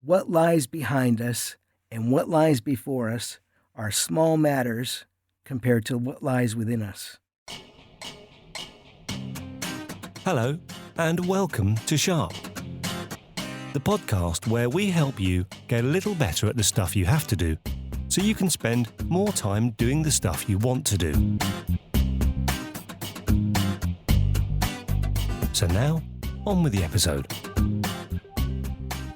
what lies behind us and what lies before us are small matters compared to what lies within us. Hello, and welcome to Sharp, the podcast where we help you get a little better at the stuff you have to do, so you can spend more time doing the stuff you want to do. So now, on with the episode.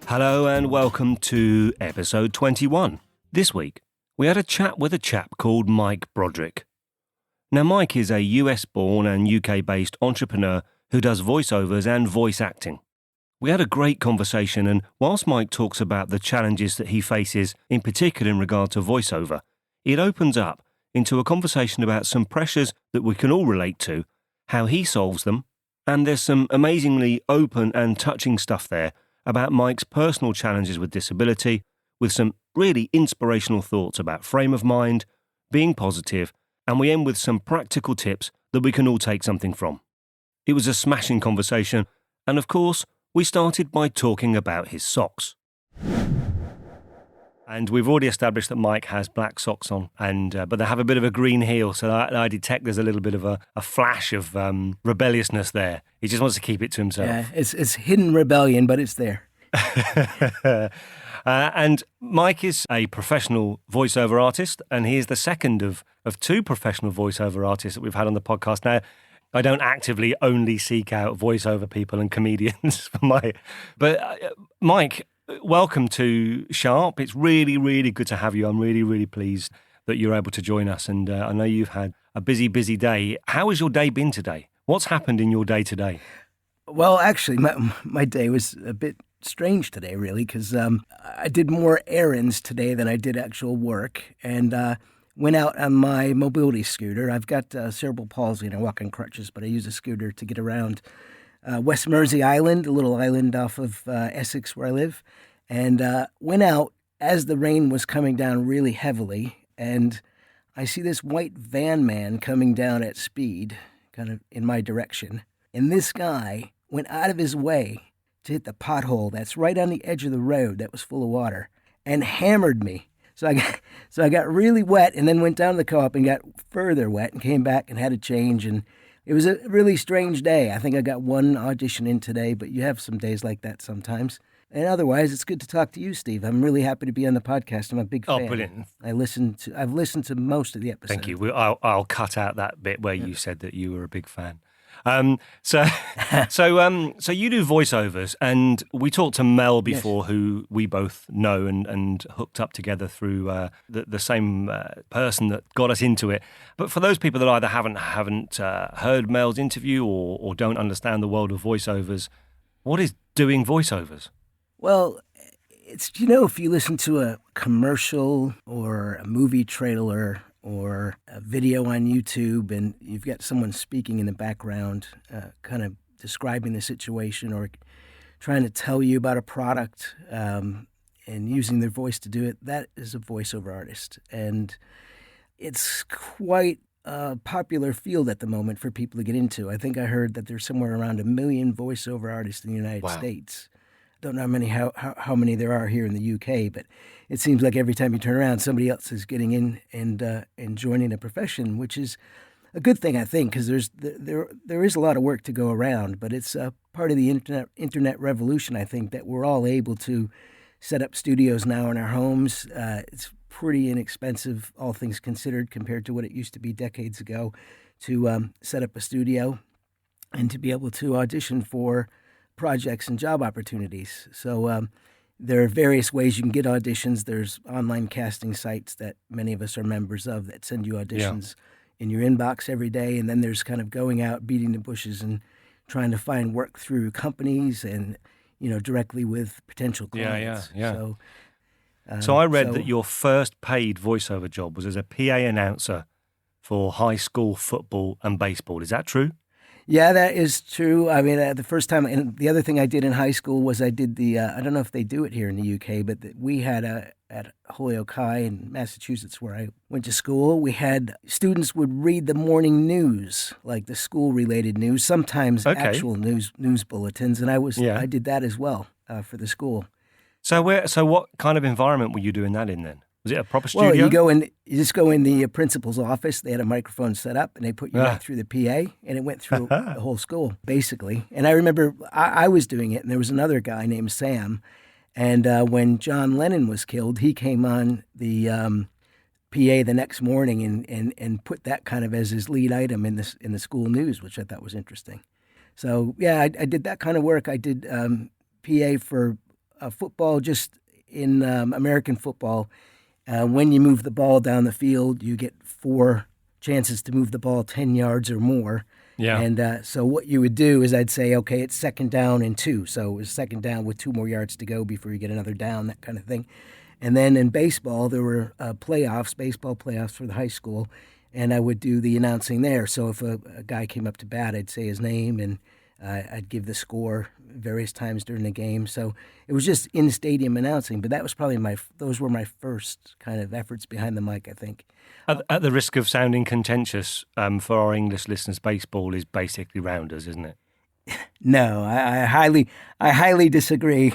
Hello and welcome to episode 21. This week, we had a chat with a chap called Mike Broderick. Now, Mike is a US-born and UK-based entrepreneur who does voiceovers and voice acting. We had a great conversation, and whilst Mike talks about the challenges that he faces, in particular in regard to voiceover, it opens up into a conversation about some pressures that we can all relate to, how he solves them, and there's some amazingly open and touching stuff there about Mike's personal challenges with disability, with some really inspirational thoughts about frame of mind, being positive, and we end with some practical tips that we can all take something from. It was a smashing conversation, and of course, we started by talking about his socks. And we've already established that Mike has black socks on, but they have a bit of a green heel, so I detect there's a little bit of a flash of rebelliousness there. He just wants to keep it to himself. Yeah, it's hidden rebellion, but it's there. And Mike is a professional voiceover artist, and he is the second of two professional voiceover artists that we've had on the podcast. Now, I don't actively only seek out voiceover people and comedians for Mike, welcome to Sharp. It's really, really good to have you. I'm really, really pleased that you're able to join us. And I know you've had a busy, busy day. How has your day been today? What's happened in your day today? Well, actually, my day was a bit strange today, really, because I did more errands today than I did actual work, and went out on my mobility scooter. I've got cerebral palsy and I walk on crutches, but I use a scooter to get around West Mersey Island, a little island off of Essex where I live, and went out as the rain was coming down really heavily, and I see this white van man coming down at speed, kind of in my direction, and this guy went out of his way to hit the pothole that's right on the edge of the road that was full of water and hammered me. So I got really wet and then went down to the co-op and got further wet and came back and had a change. And it was a really strange day. I think I got one audition in today, but you have some days like that sometimes. And otherwise, it's good to talk to you, Steve. I'm really happy to be on the podcast. I'm a big fan. Oh, brilliant. I've listened to most of the episodes. Thank you. I'll cut out that bit where you said that you were a big fan. So you do voiceovers, and we talked to Mel before, yes, who we both know and hooked up together through the same person that got us into it. But for those people that either haven't heard Mel's interview or don't understand the world of voiceovers, what is doing voiceovers? Well, it's, if you listen to a commercial or a movie trailer or a video on YouTube, and you've got someone speaking in the background, kind of describing the situation or trying to tell you about a product, and using their voice to do it, that is a voiceover artist. And it's quite a popular field at the moment for people to get into. I think I heard that there's somewhere around 1 million voiceover artists in the United States. Don't know how many there are here in the UK, but it seems like every time you turn around, somebody else is getting in and joining a profession, which is a good thing, I think, because there is a lot of work to go around. But it's part of the internet revolution, I think, that we're all able to set up studios now in our homes. It's pretty inexpensive, all things considered, compared to what it used to be decades ago, to set up a studio and to be able to audition for projects and job opportunities. So there are various ways you can get auditions. There's online casting sites that many of us are members of that send you auditions in your inbox every day. And then there's kind of going out, beating the bushes and trying to find work through companies and, directly with potential clients. Yeah. So I read that your first paid voiceover job was as a PA announcer for high school football and baseball. Is that true? Yeah, that is true. I mean, the first time, and the other thing I did in high school was I did the, I don't know if they do it here in the UK, but we had at Holyoke High in Massachusetts, where I went to school, we had students would read the morning news, like the school-related news, sometimes actual news bulletins, and I did that as well for the school. So what kind of environment were you doing that in then? Was it a proper Well, studio? you just go in the principal's office. They had a microphone set up, and they put you right through the PA, and it went through the whole school, basically. And I remember I was doing it, and there was another guy named Sam. And when John Lennon was killed, he came on the PA the next morning and put that kind of as his lead item in the school news, which I thought was interesting. So yeah, I did that kind of work. I did PA for football, just in American football. When you move the ball down the field, you get 4 chances to move the ball 10 yards or more. Yeah. And so what you would do is I'd say, okay, it's 2nd down and 2. So it was 2nd down with 2 more yards to go before you get another down, that kind of thing. And then in baseball, there were baseball playoffs for the high school, and I would do the announcing there. So if a guy came up to bat, I'd say his name, and I'd give the score various times during the game. So it was just in-stadium announcing, but that was probably those were my first kind of efforts behind the mic, I think. At the risk of sounding contentious, for our English listeners, baseball is basically rounders, isn't it? No, I highly disagree.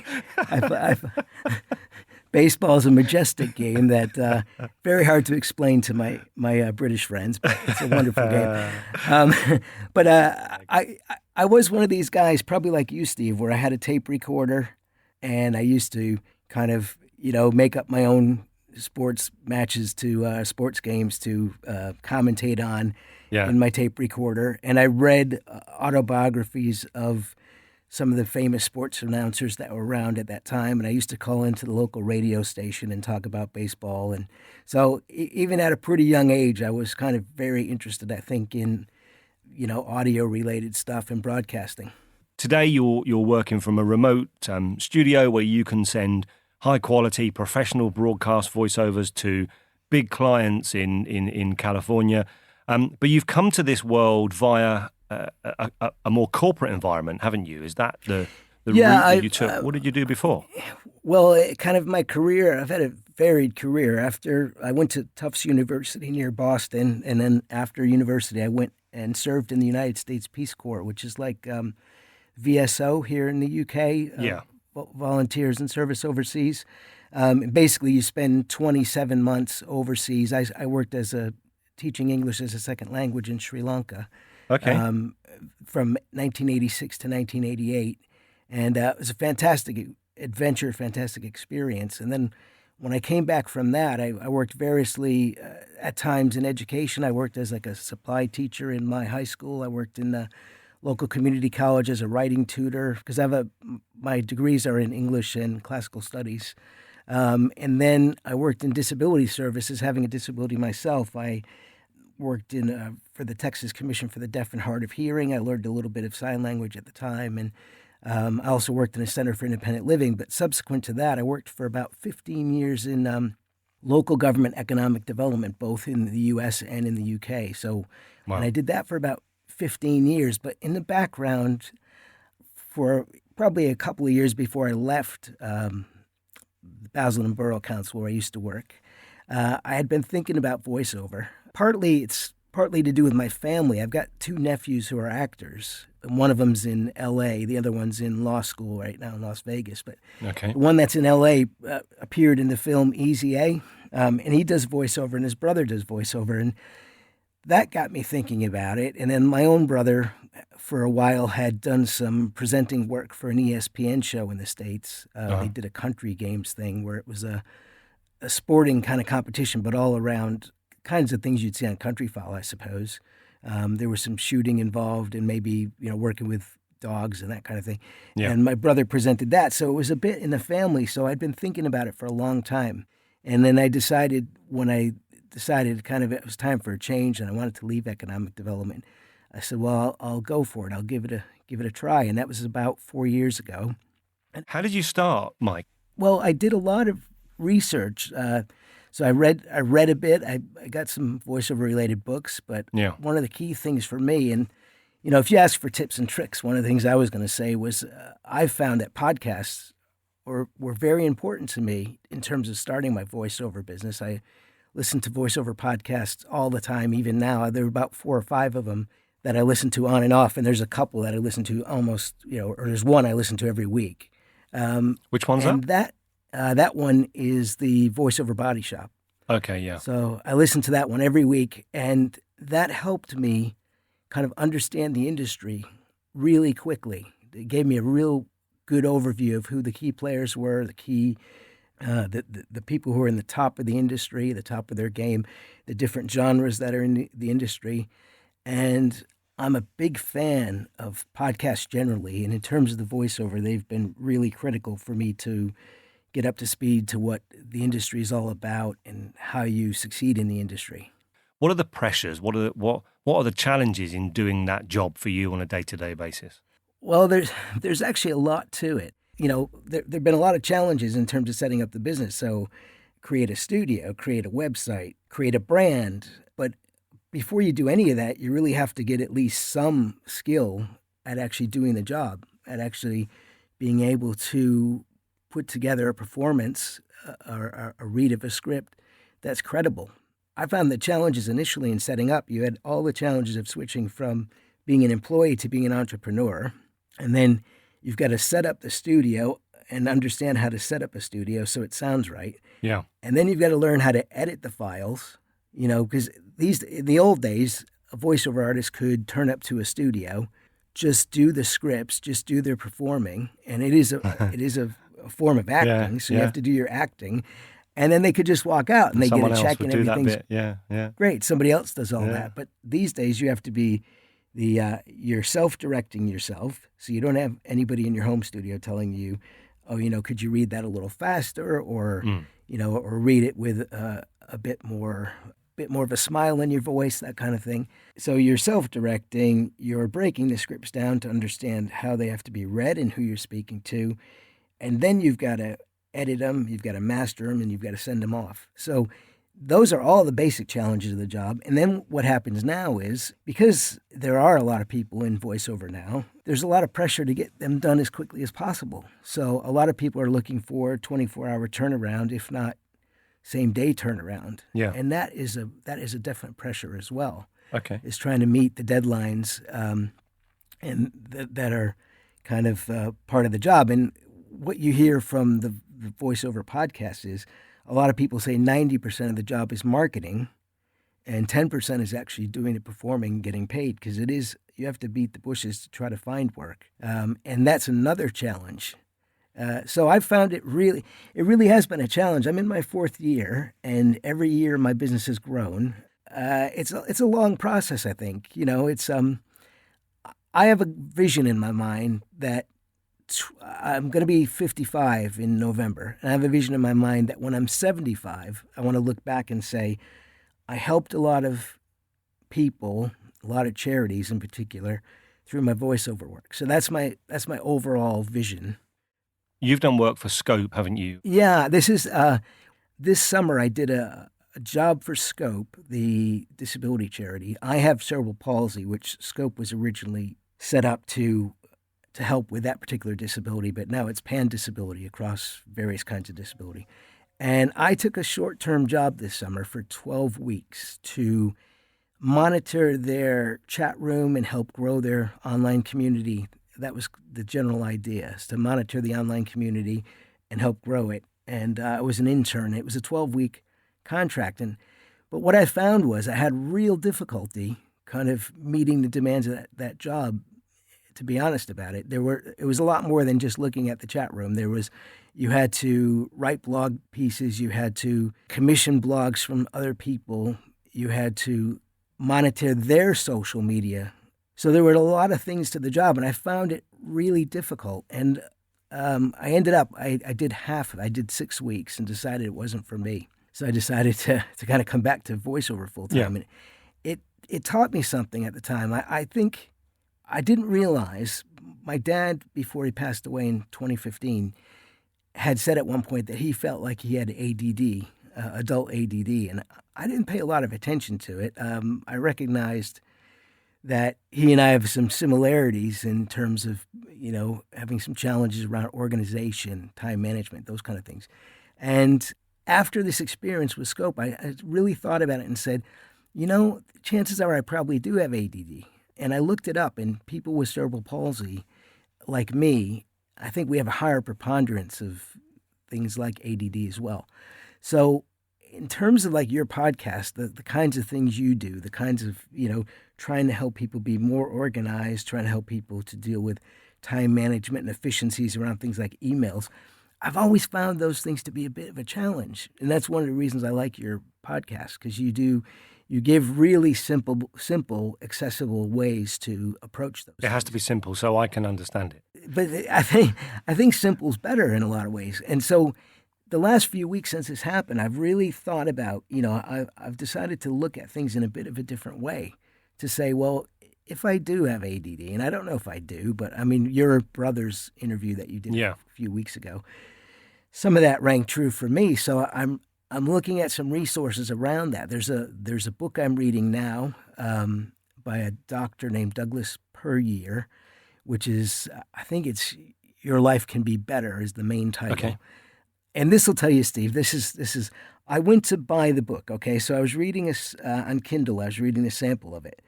Baseball is a majestic game that very hard to explain to my British friends, but it's a wonderful game. But I was one of these guys, probably like you, Steve, where I had a tape recorder, and I used to kind of make up my own sports matches to sports games to commentate on in my tape recorder, and I read autobiographies of some of the famous sports announcers that were around at that time, and I used to call into the local radio station and talk about baseball. And so even at a pretty young age, I was kind of very interested, I think, in audio-related stuff and broadcasting. Today, you're working from a remote studio where you can send high-quality professional broadcast voiceovers to big clients in California. But you've come to this world via a more corporate environment, haven't you? Is that the route that you took? What did you do before? Well, kind of my career, I've had a varied career. After I went to Tufts University near Boston, and then after university, I went and served in the United States Peace Corps, which is like VSO here in the UK, volunteers and service overseas. Basically, you spend 27 months overseas. I worked as teaching English as a second language in Sri Lanka. Okay. From 1986 to 1988. And it was a fantastic adventure, fantastic experience. And then when I came back from that, I worked variously at times in education. I worked as like a supply teacher in my high school. I worked in the local community college as a writing tutor because my degrees are in English and classical studies. And then I worked in disability services, having a disability myself. I worked for the Texas Commission for the Deaf and Hard of Hearing. I learned a little bit of sign language at the time, and I also worked in a Center for Independent Living. But subsequent to that, I worked for about 15 years in local government economic development, both in the U.S. and in the U.K. So and I did that for about 15 years. But in the background, for probably a couple of years before I left the Basildon Borough Council where I used to work, I had been thinking about voiceover. It's partly to do with my family. I've got 2 nephews who are actors. And one of them's in L.A. The other one's in law school right now in Las Vegas. But the one that's in L.A. Appeared in the film Easy A, and he does voiceover, and his brother does voiceover. And that got me thinking about it. And then my own brother, for a while, had done some presenting work for an ESPN show in the States. They did a country games thing where it was a sporting kind of competition, but all around kinds of things you'd see on Country File, I suppose. There was some shooting involved and maybe, working with dogs and that kind of thing. Yeah. And my brother presented that. So it was a bit in the family. So I'd been thinking about it for a long time. And then when I decided kind of it was time for a change and I wanted to leave economic development, I said, well, I'll go for it. I'll give it a try. And that was about 4 years ago. How did you start, Mike? Well, I did a lot of research. So I read a bit. I got some voiceover-related books, but one of the key things for me, and if you ask for tips and tricks, one of the things I was going to say was I found that podcasts were very important to me in terms of starting my voiceover business. I listen to voiceover podcasts all the time, even now. There are about 4 or 5 of them that I listen to on and off, and there's a couple that I listen to almost, or there's one I listen to every week. Which one's that? That one is the Voiceover Body Shop. Okay, yeah. So I listen to that one every week, and that helped me kind of understand the industry really quickly. It gave me a real good overview of who the key players were, the people who are in the top of the industry, the top of their game, the different genres that are in the industry. And I'm a big fan of podcasts generally. And in terms of the voiceover, they've been really critical for me to get up to speed to what the industry is all about and how you succeed in the industry. What are the pressures? What are the challenges in doing that job for you on a day-to-day basis? Well, there's actually a lot to it. There've been a lot of challenges in terms of setting up the business. So create a studio, create a website, create a brand. But before you do any of that, you really have to get at least some skill at actually doing the job, at actually being able to put together a performance or a read of a script that's credible. I found the challenges initially in setting up, you had all the challenges of switching from being an employee to being an entrepreneur. And then you've got to set up the studio and understand how to set up a studio so it sounds right. Yeah. And then you've got to learn how to edit the files, because in the old days, a voiceover artist could turn up to a studio, just do the scripts, just do their performing. And it is a form of acting. So you have to do your acting. And then they could just walk out and they get a check and everything's great. Somebody else does all that. But these days you have to be you're self-directing yourself. So you don't have anybody in your home studio telling you, oh, could you read that a little faster or read it with a bit more of a smile in your voice, that kind of thing. So you're self-directing, you're breaking the scripts down to understand how they have to be read and who you're speaking to. And then you've got to edit them, you've got to master them, and you've got to send them off. So those are all the basic challenges of the job. And then what happens now is, because there are a lot of people in voiceover now, there's a lot of pressure to get them done as quickly as possible. So a lot of people are looking for 24-hour turnaround, if not same-day turnaround. Yeah. And that is a definite pressure as well. Okay. Is trying to meet the deadlines and that are kind of part of the job. And what you hear from the voiceover podcast is a lot of people say 90% of the job is marketing and 10% is actually doing the performing, getting paid, because you have to beat the bushes to try to find work. And that's another challenge. So I've found it really has been a challenge. I'm in my 4th year, and every year my business has grown. It's a long process, I think. I have a vision in my mind that I'm going to be 55 in November, and I have a vision in my mind that when I'm 75, I want to look back and say, I helped a lot of people, a lot of charities in particular, through my voiceover work. So that's my overall vision. You've done work for Scope, haven't you? Yeah, this summer I did a job for Scope, the disability charity. I have cerebral palsy, which Scope was originally set up to help with that particular disability, but now it's pan-disability across various kinds of disability. And I took a short-term job this summer for 12 weeks to monitor their chat room and help grow their online community. That was the general idea, is to monitor the online community and help grow it. And I was an intern. It was a 12-week contract. But what I found was I had real difficulty kind of meeting the demands of that job. To be honest about it, it was a lot more than just looking at the chat room. You had to write blog pieces, you had to commission blogs from other people, you had to monitor their social media. So there were a lot of things to the job, and I found it really difficult. And I ended up, I did half of it. I did 6 weeks and decided it wasn't for me. So I decided to kind of come back to voiceover full time. Yeah. And it taught me something at the time. I think I didn't realize, my dad, before he passed away in 2015, had said at one point that he felt like he had ADD, adult ADD, and I didn't pay a lot of attention to it. I recognized that he and I have some similarities in terms of, having some challenges around organization, time management, those kind of things. And after this experience with Scope, I really thought about it and said, chances are I probably do have ADD. And I looked it up, and people with cerebral palsy, like me, I think we have a higher preponderance of things like ADD as well. So in terms of like your podcast, the kinds of things you do, the kinds of, trying to help people be more organized, trying to help people to deal with time management and efficiencies around things like emails, I've always found those things to be a bit of a challenge. And that's one of the reasons I like your podcast, because you give really simple, accessible ways to approach those. It has to be simple so I can understand it. But I think simple's better in a lot of ways. And so the last few weeks since this happened, I've really thought about, I've decided to look at things in a bit of a different way, to say, well, if I do have ADD, and I don't know if I do, but I mean, your brother's interview that you did a few weeks ago, some of that rang true for me. So I'm looking at some resources around that. There's a book I'm reading now by a doctor named Douglas Puryer, which is, I think it's Your Life Can Be Better is the main title. Okay. And this will tell you, Steve, this is, I went to buy the book, okay? So I was reading on Kindle, I was reading a sample of it.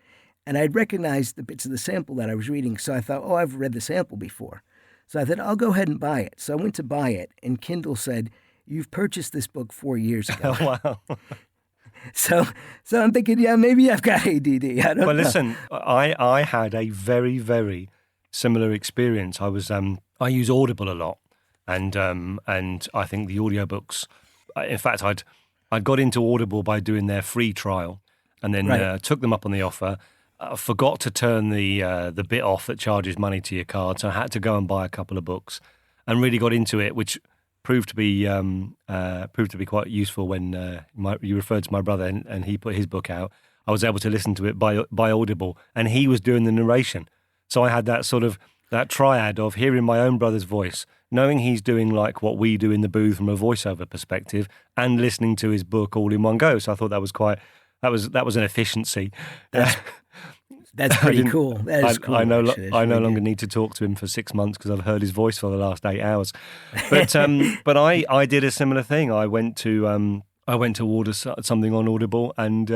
And I'd recognized the bits of the sample that I was reading, so I thought, oh, I've read the sample before. So I thought, I'll go ahead and buy it. So I went to buy it, and Kindle said, you've purchased this book 4 years ago. Wow. So I'm thinking, yeah, maybe I've got ADD. I don't know. Well, listen, I had a very, very similar experience. I use Audible a lot, and I think the audiobooks. In fact, I'd got into Audible by doing their free trial, and then took them up on the offer. Forgot to turn the bit off that charges money to your card, so I had to go and buy a couple of books, and really got into it, which proved to be quite useful when you referred to my brother and he put his book out. I was able to listen to it by Audible, and he was doing the narration. So I had that sort of that triad of hearing my own brother's voice, knowing he's doing like what we do in the booth from a voiceover perspective, and listening to his book all in one go. So I thought that was an efficiency. That's pretty cool. That is cool. I no really longer need to talk to him for 6 months because I've heard his voice for the last 8 hours. But I did a similar thing. I went to order something on Audible and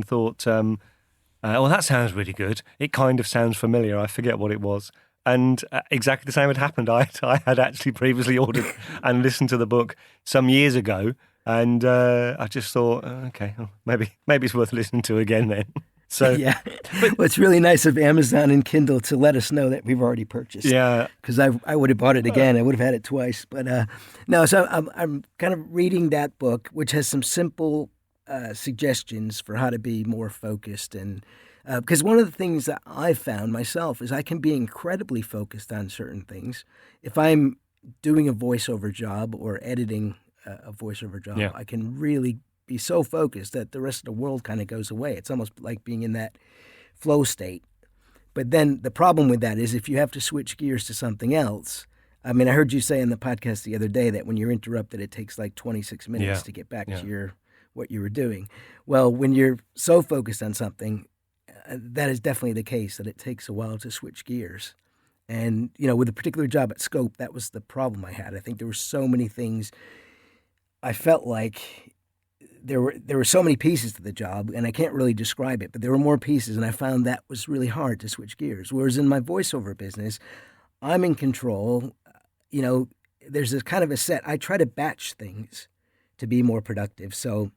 thought, well, that sounds really good. It kind of sounds familiar. I forget what it was. And exactly the same had happened. I had actually previously ordered and listened to the book some years ago, and I just thought, okay, well, maybe it's worth listening to again then. So yeah, well, it's really nice of Amazon and Kindle to let us know that we've already purchased. Yeah, because I would have bought it again. I would have had it twice, but no. So I'm kind of reading that book, which has some simple suggestions for how to be more focused, and because one of the things that I've found myself is I can be incredibly focused on certain things. If I'm doing a voiceover job or editing a voiceover job, I can really be so focused that the rest of the world kind of goes away. It's almost like being in that flow state. But then the problem with that is if you have to switch gears to something else. I mean, I heard you say in the podcast the other day that when you're interrupted, it takes like 26 minutes to get back to what you were doing. Well, when you're so focused on something, that is definitely the case, that it takes a while to switch gears. And, with a particular job at Scope, that was the problem I had. I think there were so many things. I felt like there were so many pieces to the job, and I can't really describe it, but there were more pieces, and I found that was really hard to switch gears. Whereas in my voiceover business, I'm in control. There's a kind of a set. I try to batch things to be more productive. So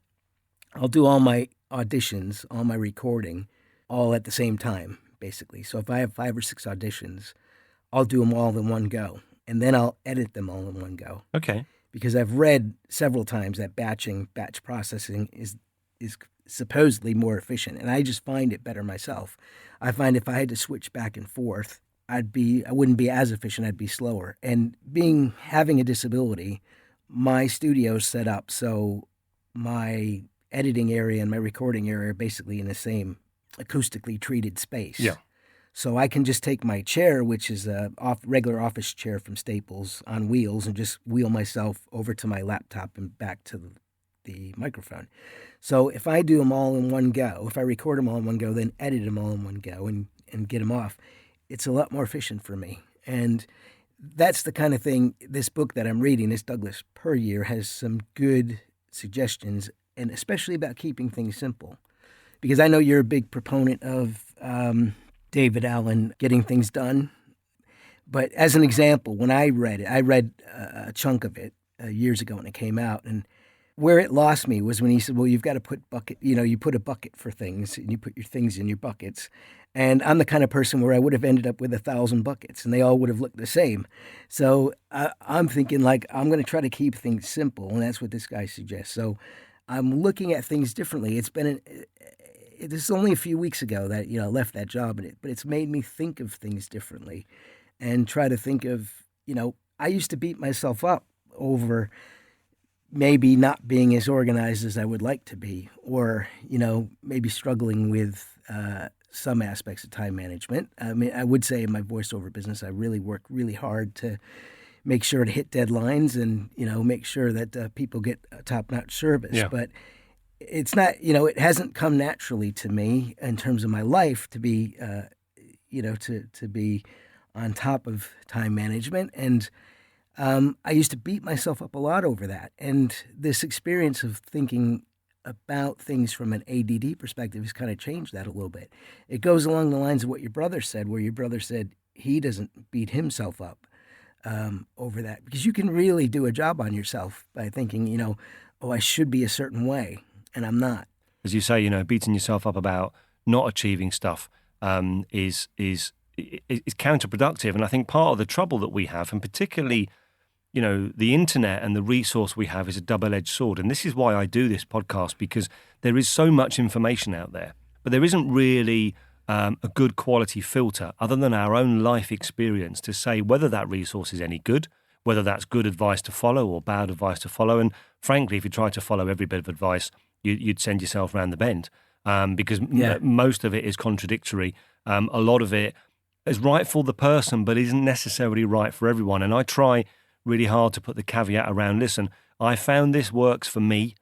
I'll do all my auditions, all my recording, all at the same time, basically. So if I have 5 or 6 auditions, I'll do them all in one go, and then I'll edit them all in one go. Okay. Because I've read several times that batch processing is supposedly more efficient, and I just find it better myself. I find if I had to switch back and forth, I wouldn't be as efficient. I'd be slower. And having a disability, my studio's set up so my editing area and my recording area are basically in the same acoustically treated space. Yeah. So I can just take my chair, which is a regular office chair from Staples, on wheels, and just wheel myself over to my laptop and back to the microphone. So if I do them all in one go, if I record them all in one go, then edit them all in one go and get them off, it's a lot more efficient for me. And that's the kind of thing, this book that I'm reading, this Douglas Puryer, has some good suggestions, and especially about keeping things simple. Because I know you're a big proponent of David Allen getting things done. But as an example, when I read it, I read a chunk of it, years ago when it came out. And where it lost me was when he said, well, you've got to put you put a bucket for things and you put your things in your buckets. And I'm the kind of person where I would have ended up with 1,000 buckets and they all would have looked the same. So I'm thinking like, I'm going to try to keep things simple. And that's what this guy suggests. So I'm looking at things differently. This is only a few weeks ago that, I left that job, but it's made me think of things differently and try to think of, I used to beat myself up over maybe not being as organized as I would like to be, or, maybe struggling with some aspects of time management. I mean, I would say in my voiceover business, I really work really hard to make sure to hit deadlines and, make sure that people get top-notch service. Yeah. But it's not, it hasn't come naturally to me in terms of my life to be, to be on top of time management. And I used to beat myself up a lot over that. And this experience of thinking about things from an ADD perspective has kind of changed that a little bit. It goes along the lines of what your brother said, where your brother said he doesn't beat himself up over that. Because you can really do a job on yourself by thinking, I should be a certain way, and I'm not. As you say, beating yourself up about not achieving stuff is counterproductive. And I think part of the trouble that we have, and particularly, the internet and the resource we have, is a double-edged sword. And this is why I do this podcast, because there is so much information out there, but there isn't really a good quality filter other than our own life experience to say whether that resource is any good, whether that's good advice to follow or bad advice to follow. And frankly, if you try to follow every bit of advice, you'd send yourself around the bend because most of it is contradictory. A lot of it is right for the person, but isn't necessarily right for everyone. And I try really hard to put the caveat around, listen, I found this works for me.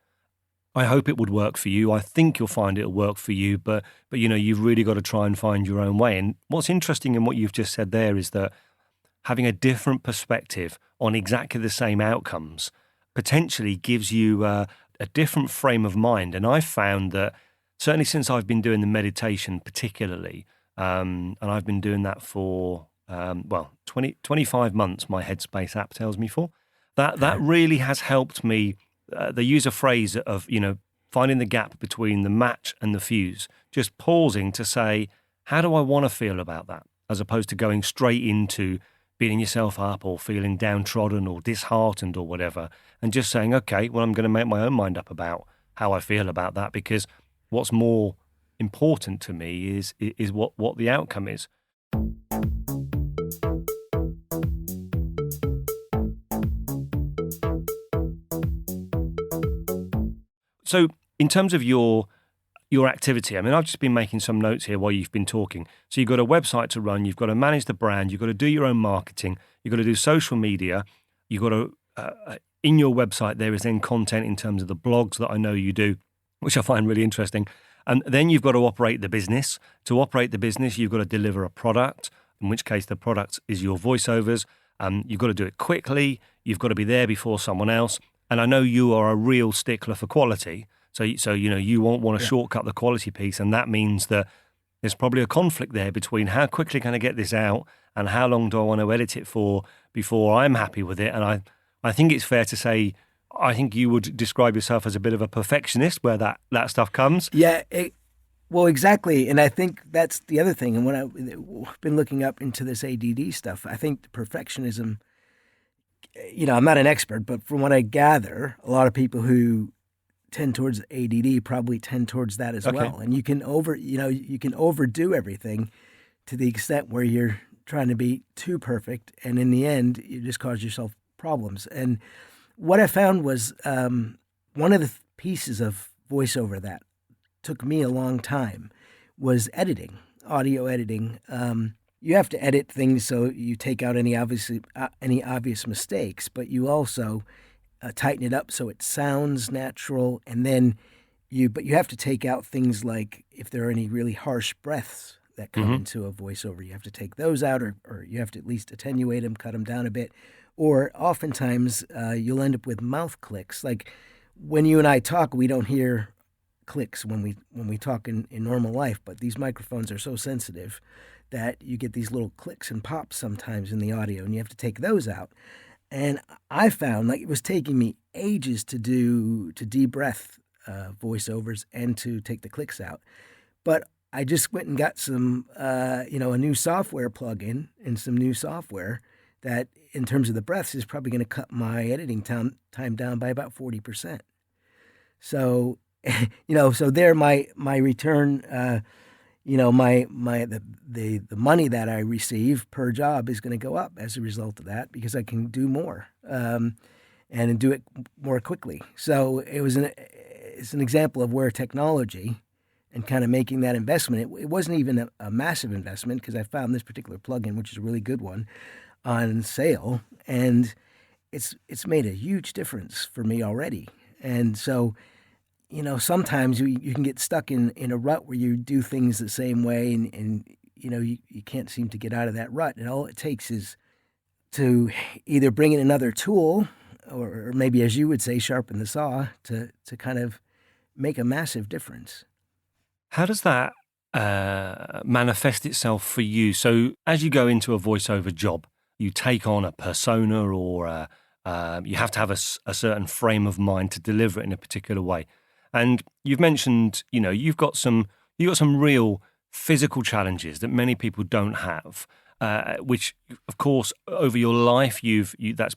I hope it would work for you. I think you'll find it'll work for you, but you've really got to try and find your own way. And what's interesting in what you've just said there is that having a different perspective on exactly the same outcomes potentially gives you a different frame of mind. And I've found that certainly since I've been doing the meditation particularly, and I've been doing that for, 25 months, my Headspace app tells me for, that really has helped me. They use a phrase of, finding the gap between the match and the fuse, just pausing to say, how do I want to feel about that? As opposed to going straight into beating yourself up or feeling downtrodden or disheartened or whatever, and just saying, okay, well, I'm going to make my own mind up about how I feel about that, because what's more important to me is what the outcome is. So in terms of your activity, I mean, I've just been making some notes here while you've been talking. So you've got a website to run, you've got to manage the brand, you've got to do your own marketing, you've got to do social media, you've got to, in your website, there is then content in terms of the blogs that I know you do, which I find really interesting. And then you've got to operate the business. To operate the business, you've got to deliver a product, in which case the product is your voiceovers. You've got to do it quickly. You've got to be there before someone else. And I know you are a real stickler for quality. So you won't want to shortcut the quality piece. And that means that there's probably a conflict there between how quickly can I get this out and how long do I want to edit it for before I'm happy with it. And I think it's fair to say, I think you would describe yourself as a bit of a perfectionist where that stuff comes. Yeah, well, exactly. And I think that's the other thing. And when I've been looking up into this ADD stuff, I think the perfectionism, I'm not an expert, but from what I gather, a lot of people who tend towards ADD probably tend towards that as well. And you can overdo everything to the extent where you're trying to be too perfect. And in the end, you just cause yourself problems. And what I found was one of the pieces of voiceover that took me a long time was editing, audio editing. You have to edit things so you take out any obvious mistakes, but you also tighten it up so it sounds natural. And then you have to take out things like if there are any really harsh breaths that come into a voiceover, you have to take those out, or you have to at least attenuate them, cut them down a bit. Or oftentimes you'll end up with mouth clicks. Like when you and I talk, we don't hear clicks when we talk in normal life, but these microphones are so sensitive that you get these little clicks and pops sometimes in the audio, and you have to take those out. And I found like it was taking me ages to de-breath voiceovers and to take the clicks out. But I just went and got some, a new software plugin and some new software that, in terms of the breaths, is probably going to cut my editing time down by about 40%. So, so there, my return, the money that I receive per job is going to go up as a result of that because I can do more and do it more quickly. So it's an example of where technology and kind of making that investment. It wasn't even a massive investment because I found this particular plugin, which is a really good one, on sale, and it's made a huge difference for me already. And so, sometimes you can get stuck in a rut where you do things the same way and you can't seem to get out of that rut. And all it takes is to either bring in another tool or maybe, as you would say, sharpen the saw to kind of make a massive difference. How does that manifest itself for you? So as you go into a voiceover job, you take on a persona or you have to have a certain frame of mind to deliver it in a particular way. And you've mentioned, you've got some real physical challenges that many people don't have, which, of course, over your life, that's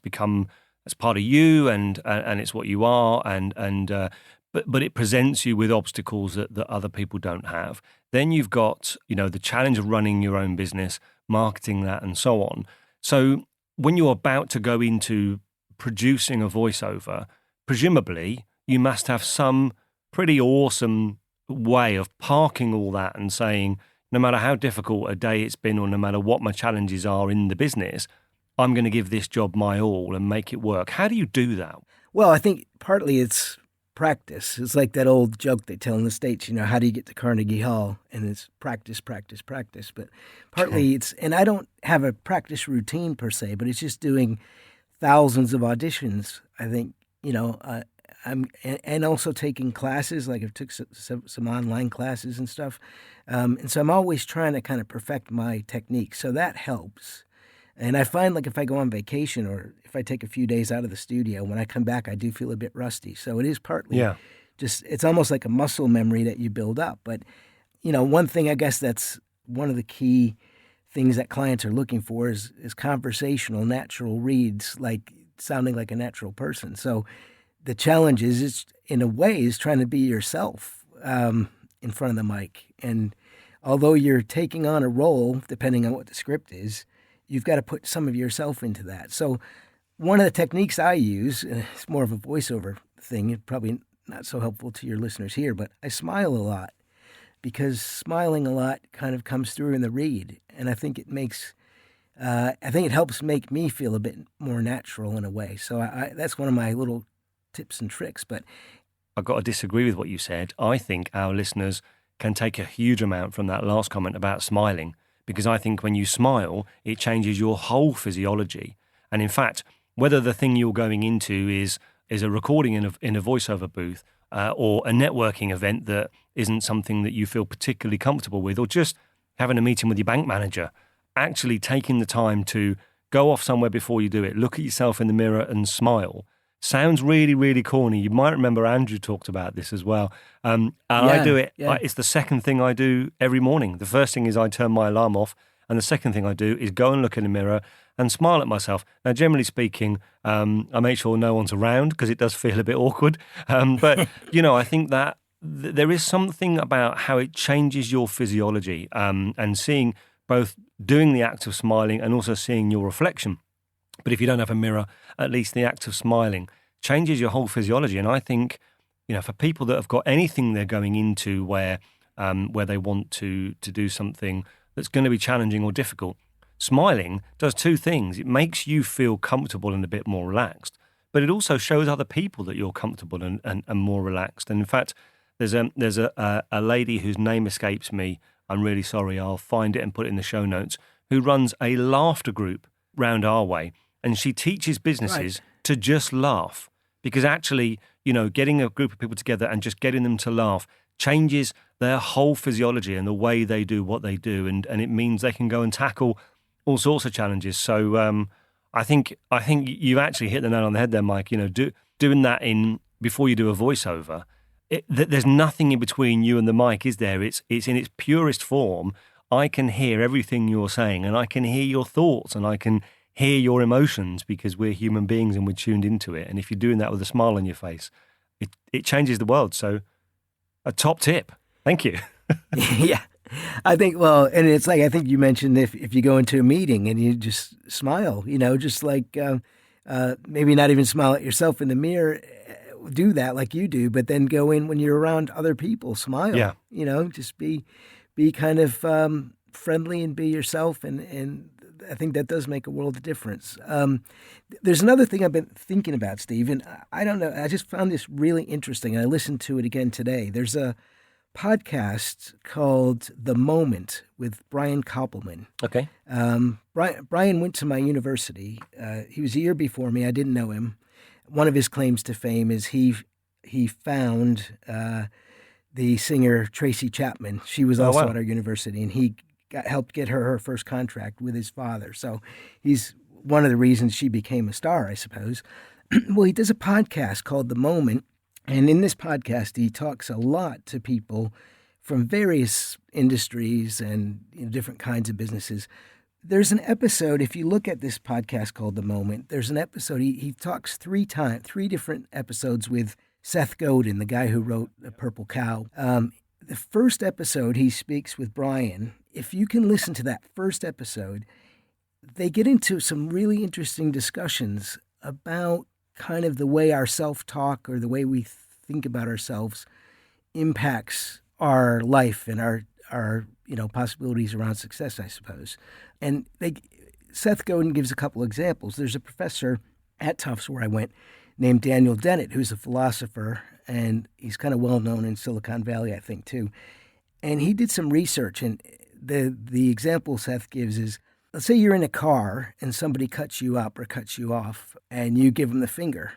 part of you, and it's what you are, but it presents you with obstacles that other people don't have. Then you've got, the challenge of running your own business, marketing that, and so on. So when you're about to go into producing a voiceover, presumably you must have some pretty awesome way of parking all that and saying, no matter how difficult a day it's been or no matter what my challenges are in the business, I'm going to give this job my all and make it work. How do you do that? Well, I think partly it's practice. It's like that old joke they tell in the States, how do you get to Carnegie Hall? And it's practice, practice, practice. But partly and I don't have a practice routine per se, but it's just doing thousands of auditions. I think, and also taking classes, like I've took some online classes and stuff. And so I'm always trying to kind of perfect my technique. So that helps. And I find like if I go on vacation or if I take a few days out of the studio, when I come back, I do feel a bit rusty. So it is partly just, it's almost like a muscle memory that you build up. But, one thing I guess that's one of the key things that clients are looking for is conversational, natural reads, like sounding like a natural person. So the challenge is in a way, is trying to be yourself in front of the mic. And although you're taking on a role, depending on what the script is, you've got to put some of yourself into that. So one of the techniques I use, and it's more of a voiceover thing, it's probably not so helpful to your listeners here, but I smile a lot because smiling a lot kind of comes through in the read. And I think it helps make me feel a bit more natural in a way. So that's one of my little tips and tricks. But I've got to disagree with what you said. I think our listeners can take a huge amount from that last comment about smiling, because I think when you smile, it changes your whole physiology. And in fact, whether the thing you're going into is a recording in a voiceover booth or a networking event that isn't something that you feel particularly comfortable with, or just having a meeting with your bank manager, actually taking the time to go off somewhere before you do it, look at yourself in the mirror and smile, sounds really, really corny. You might remember Andrew talked about this as well. I do it. Yeah. It's the second thing I do every morning. The first thing is I turn my alarm off. And the second thing I do is go and look in the mirror and smile at myself. Now, generally speaking, I make sure no one's around because it does feel a bit awkward. But, I think that there is something about how it changes your physiology and seeing both doing the act of smiling and also seeing your reflection. But if you don't have a mirror, at least the act of smiling changes your whole physiology. And I think, for people that have got anything they're going into where they want to do something that's going to be challenging or difficult, smiling does two things. It makes you feel comfortable and a bit more relaxed, but it also shows other people that you're comfortable and more relaxed. And in fact, there's a lady whose name escapes me. I'm really sorry. I'll find it and put it in the show notes, who runs a laughter group round our way. And she teaches businesses to just laugh, because actually, getting a group of people together and just getting them to laugh changes their whole physiology and the way they do what they do. And it means they can go and tackle all sorts of challenges. So I think you actually hit the nail on the head there, Mike. Doing that before you do a voiceover, there's nothing in between you and the mic, is there? It's in its purest form. I can hear everything you're saying, and I can hear your thoughts, and I can hear your emotions, because we're human beings and we're tuned into it. And if you're doing that with a smile on your face, it changes the world. So, a top tip. Thank you. Yeah. I think, well, and it's like, I think you mentioned if you go into a meeting and you just smile, just like maybe not even smile at yourself in the mirror, do that like you do, but then go in when you're around other people, smile, Yeah. Just be kind of friendly and be yourself. And I think that does make a world of difference. There's another thing I've been thinking about, Steve, and I don't know, I just found this really interesting. I listened to it again today. There's a podcast called The Moment with Brian Koppelman. Okay. Brian went to my university. He was a year before me. I didn't know him. One of his claims to fame is he found the singer Tracy Chapman. She was also at our university, and he helped get her first contract with his father. So he's one of the reasons she became a star, I suppose. Well, he does a podcast called The Moment. And in this podcast, he talks a lot to people from various industries and different kinds of businesses. There's an episode, if you look at this podcast called The Moment, there's an episode, he talks three different episodes with Seth Godin, the guy who wrote The Purple Cow. The first episode, he speaks with Brian. If you can listen to that first episode, they get into some really interesting discussions about kind of the way our self-talk or the way we think about ourselves impacts our life and our possibilities around success, I suppose. And Seth Godin gives a couple examples. There's a professor at Tufts where I went named Daniel Dennett, who's a philosopher, and he's kind of well-known in Silicon Valley, I think, too. And he did some research, and the example Seth gives is, let's say you're in a car and somebody cuts you up or cuts you off and you give them the finger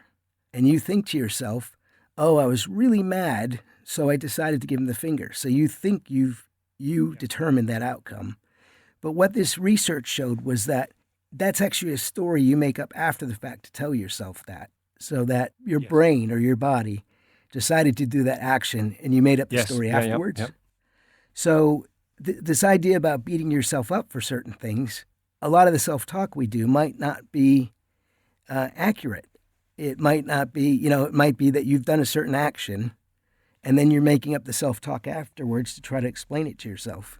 and you think to yourself, oh, I was really mad, so I decided to give him the finger. So you think you determined that outcome. But what this research showed was that that's actually a story you make up after the fact to tell yourself that, so that your brain or your body decided to do that action and you made up the story afterwards. Yep. So this idea about beating yourself up for certain things, a lot of the self-talk we do might not be accurate. It might not be, it might be that you've done a certain action and then you're making up the self-talk afterwards to try to explain it to yourself.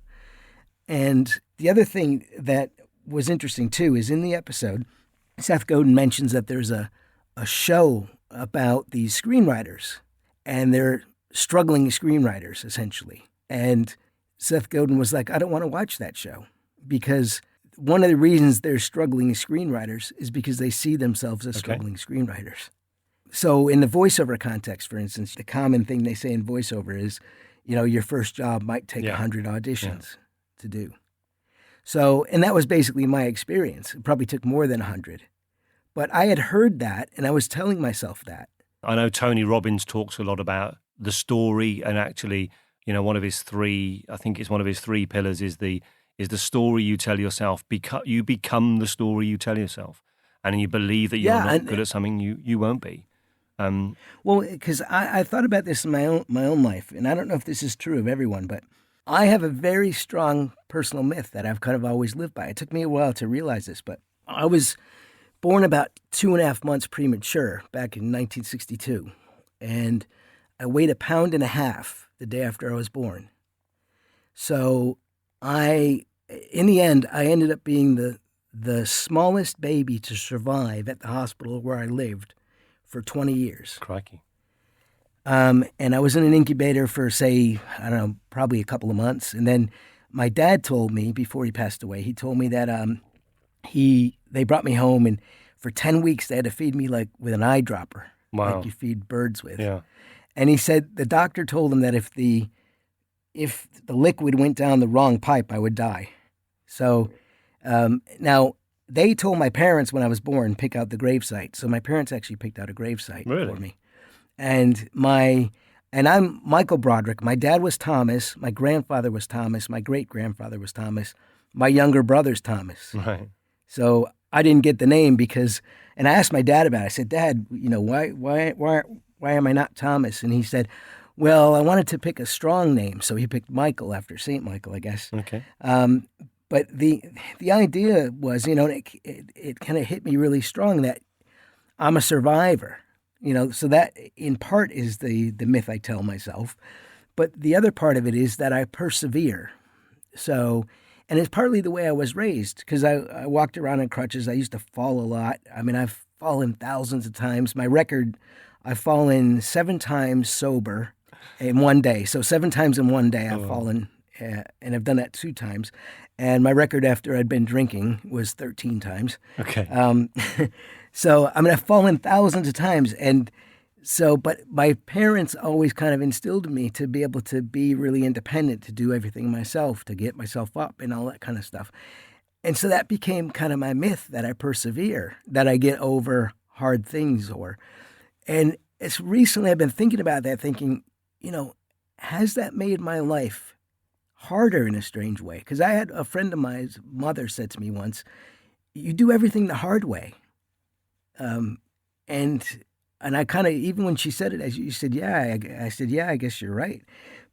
And the other thing that was interesting too is in the episode, Seth Godin mentions that there's a show about these screenwriters, and they're struggling screenwriters essentially. And Seth Godin was like, I don't want to watch that show, because one of the reasons they're struggling screenwriters is because they see themselves as struggling screenwriters. So in the voiceover context, for instance, the common thing they say in voiceover is, your first job might take 100 auditions to do. So, and that was basically my experience. It probably took more than 100. But I had heard that, and I was telling myself that. I know Tony Robbins talks a lot about the story, and actually, one of his three pillars is the story you tell yourself. You become the story you tell yourself, and you believe that you're not good at something, you won't be. Well, because I thought about this in my own life, and I don't know if this is true of everyone, but I have a very strong personal myth that I've kind of always lived by. It took me a while to realize this, but I was born about 2.5 months premature back in 1962, and I weighed 1.5 pounds the day after I was born. So in the end, I ended up being the smallest baby to survive at the hospital where I lived for 20 years. Crikey. And I was in an incubator for, say, I don't know, probably a couple of months. And then my dad told me, before he passed away, he told me that they brought me home, and for 10 weeks they had to feed me like with an eyedropper, like you feed birds with. Yeah. And he said the doctor told him that if the liquid went down the wrong pipe, I would die. So now they told my parents when I was born, pick out the gravesite. So my parents actually picked out a gravesite for me. And I'm Michael Broderick. My dad was Thomas. My grandfather was Thomas. My great-grandfather was Thomas. My younger brother's Thomas. Right. So I didn't get the name because, and I asked my dad about it. I said, Dad, why am I not Thomas? And he said, well, I wanted to pick a strong name, so he picked Michael after Saint Michael, I guess. Okay. But the idea was, it kind of hit me really strong that I'm a survivor, so that in part is the myth I tell myself. But the other part of it is that I persevere. So, and it's partly the way I was raised, because I walked around in crutches. I used to fall a lot. I mean, I've fallen thousands of times. My record, I've fallen 7 times sober in one day. So 7 times in one day I've fallen, and I've done that 2 times. And my record after I'd been drinking was 13 times. Okay. So, I mean, I've fallen thousands of times. And so, but my parents always kind of instilled in me to be able to be really independent, to do everything myself, to get myself up and all that kind of stuff. And so that became kind of my myth, that I persevere, that I get over hard things. And it's recently I've been thinking about that, thinking, has that made my life harder in a strange way? Because I had a friend of mine's mother said to me once, you do everything the hard way. And I kind of, even when she said it, as you said, yeah, I said, yeah, I guess you're right.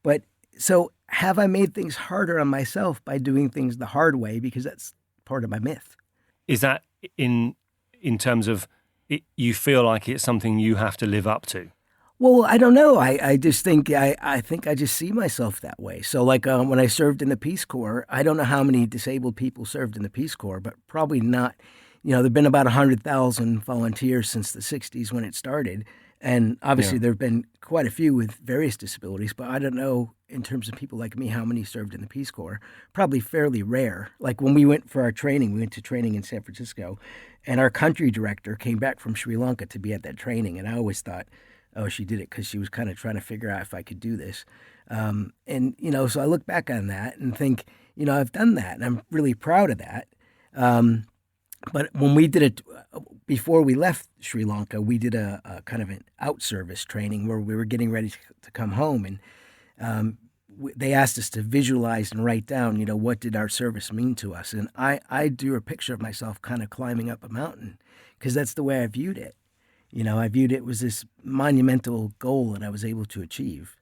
But so have I made things harder on myself by doing things the hard way? Because that's part of my myth. Is that in terms of it, you feel like it's something you have to live up to? Well, I don't know. I just think I think I just see myself that way. So like when I served in the Peace Corps, I don't know how many disabled people served in the Peace Corps, but probably not. There've been about 100,000 volunteers since the 60s when it started. And obviously there have been quite a few with various disabilities, but I don't know in terms of people like me how many served in the Peace Corps. Probably fairly rare. Like when we went for our training, we went to training in San Francisco, and our country director came back from Sri Lanka to be at that training. And I always thought, oh, she did it because she was kind of trying to figure out if I could do this. So I look back on that and think, I've done that, and I'm really proud of that. But when we did it, before we left Sri Lanka, we did a kind of an out-service training where we were getting ready to come home. And they asked us to visualize and write down, what did our service mean to us? And I drew a picture of myself kind of climbing up a mountain, because that's the way I viewed it. I viewed it was this monumental goal that I was able to achieve.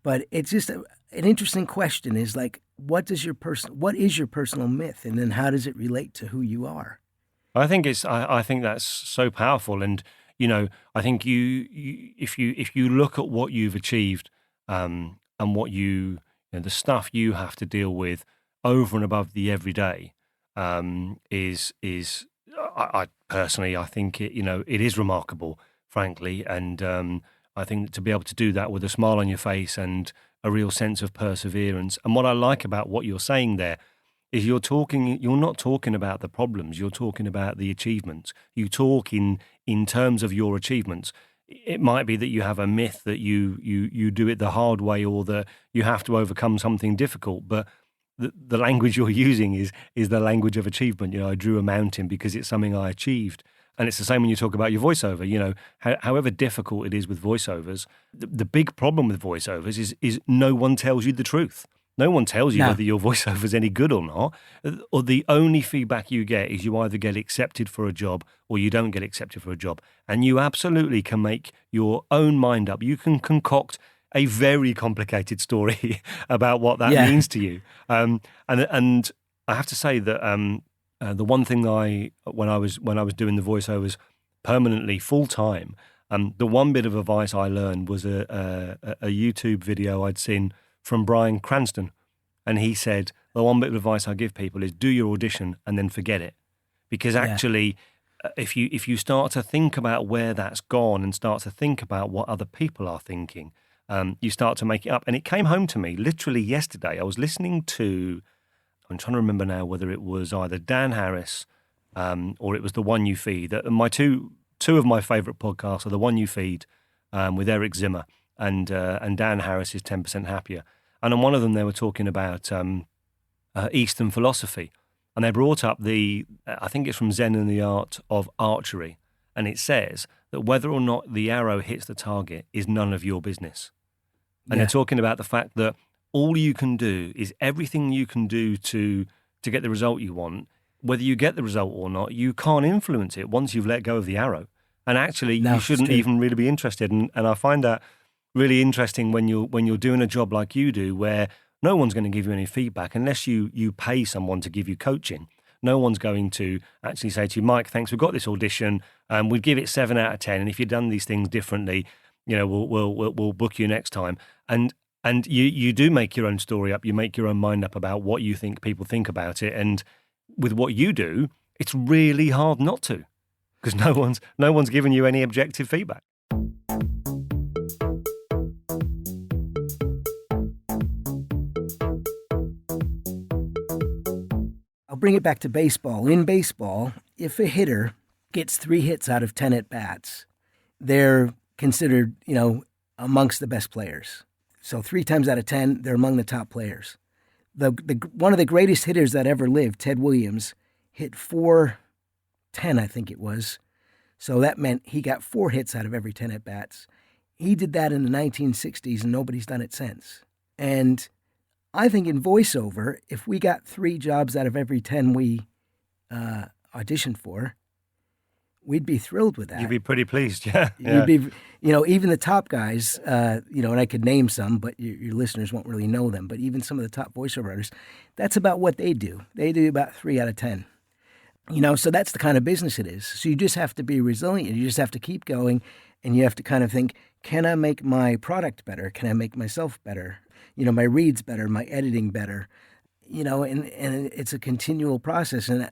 But it's just an interesting question is like, what is your personal myth? And then how does it relate to who you are? I think I think that's so powerful, and I think if you look at what you've achieved, and what the stuff you have to deal with over and above the everyday, is I personally I think it is remarkable, frankly, and I think to be able to do that with a smile on your face and a real sense of perseverance. And what I like about what you're saying there is you're not talking about the problems, you're talking about the achievements. You talk in terms of your achievements. It might be that you have a myth that you do it the hard way, or that you have to overcome something difficult, but the language you're using is the language of achievement. I drew a mountain because it's something I achieved. And it's the same when you talk about your voiceover. However difficult it is with voiceovers, the big problem with voiceovers is no one tells you the truth. No one tells you whether your voiceover is any good or not. Or the only feedback you get is you either get accepted for a job or you don't get accepted for a job. And you absolutely can make your own mind up. You can concoct a very complicated story about what that means to you. And I have to say that the one thing when I was doing the voiceovers permanently full time, the one bit of advice I learned was a YouTube video I'd seen from Bryan Cranston, and he said the one bit of advice I give people is do your audition and then forget it, because actually, if you start to think about where that's gone and start to think about what other people are thinking, you start to make it up. And it came home to me literally yesterday. I was listening to, I'm trying to remember now whether it was either Dan Harris or it was The One You Feed. My two of my favourite podcasts are The One You Feed with Eric Zimmer and Dan Harris is 10% Happier. And on one of them they were talking about Eastern philosophy. And they brought up I think it's from Zen and the Art of Archery. And it says that whether or not the arrow hits the target is none of your business. And they're talking about the fact that all you can do is everything you can do to get the result you want whether you get the result or not, you can't influence it once you've let go of the arrow. And actually, No, you it's shouldn't true. even really be interested. And I find that really interesting when you're doing a job like you do, where no one's going to give you any feedback unless you pay someone to give you coaching. No one's going to actually say to you, Mike, thanks, we've got this audition, we'd give it 7 out of 10, and if you've done these things differently, we'll book you next time. And you do make your own story up, you make your own mind up about what you think people think about it, and with what you do, it's really hard not to, because no one's giving you any objective feedback. I'll bring it back to baseball. In baseball, if a hitter gets 3 hits out of 10 at-bats, they're considered, amongst the best players. So 3 times out of 10, they're among the top players. One of the greatest hitters that ever lived, Ted Williams, hit 410, I think it was. So that meant he got 4 hits out of every 10 at-bats. He did that in the 1960s, and nobody's done it since. And I think in voiceover, if we got 3 jobs out of every 10 we auditioned for, we'd be thrilled with that. You'd be pretty pleased, yeah. You'd be, even the top guys, and I could name some, but your listeners won't really know them. But even some of the top voiceover artists, that's about what they do. They do about 3 out of 10. So that's the kind of business it is. So you just have to be resilient. You just have to keep going, and you have to kind of think, can I make my product better? Can I make myself better? My reads better, my editing better, and it's a continual process. And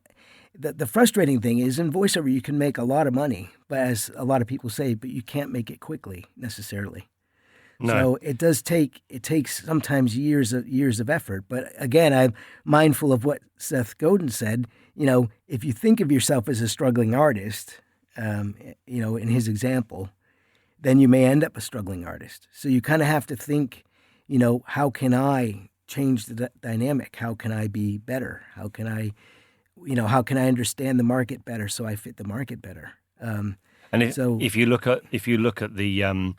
the frustrating thing is in voiceover, you can make a lot of money, but as a lot of people say, but you can't make it quickly necessarily. No. So it takes sometimes years of effort. But again, I'm mindful of what Seth Godin said. If you think of yourself as a struggling artist, in his example, then you may end up a struggling artist. So you kind of have to think, how can I change the dynamic? How can I be better? How can I understand the market better so I fit the market better? If you look at the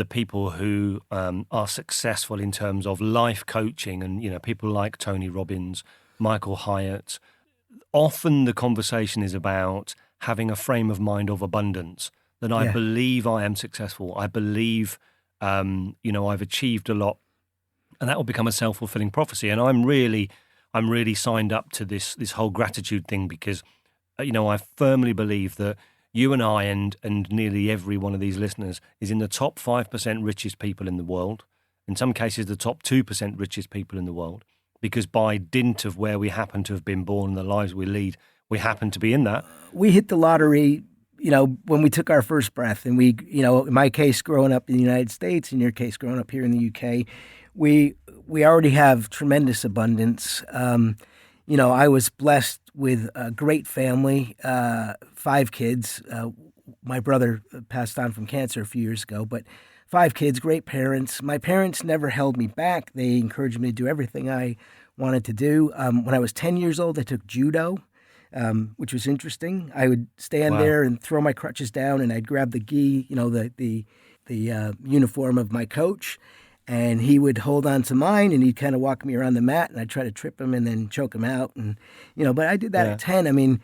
people who are successful in terms of life coaching, and people like Tony Robbins, Michael Hyatt, often the conversation is about having a frame of mind of abundance. That I believe I am successful. I believe I've achieved a lot, and that will become a self-fulfilling prophecy. And I'm really signed up to this whole gratitude thing, because I firmly believe that you and I and nearly every one of these listeners is in the top 5% richest people in the world. In some cases, the top 2% richest people in the world, because by dint of where we happen to have been born and the lives we lead, we happen to be in that. We hit the lottery when we took our first breath, and we, in my case, growing up in the United States, in your case, growing up here in the UK, we already have tremendous abundance. I was blessed with a great family, 5 kids. My brother passed on from cancer a few years ago, but 5 kids, great parents. My parents never held me back. They encouraged me to do everything I wanted to do. When I was 10 years old, I took judo. Which was interesting. I would stand there and throw my crutches down, and I'd grab the gi, the uniform of my coach, and he would hold on to mine, and he'd kind of walk me around the mat, and I'd try to trip him and then choke him out. And, but I did that at 10. I mean,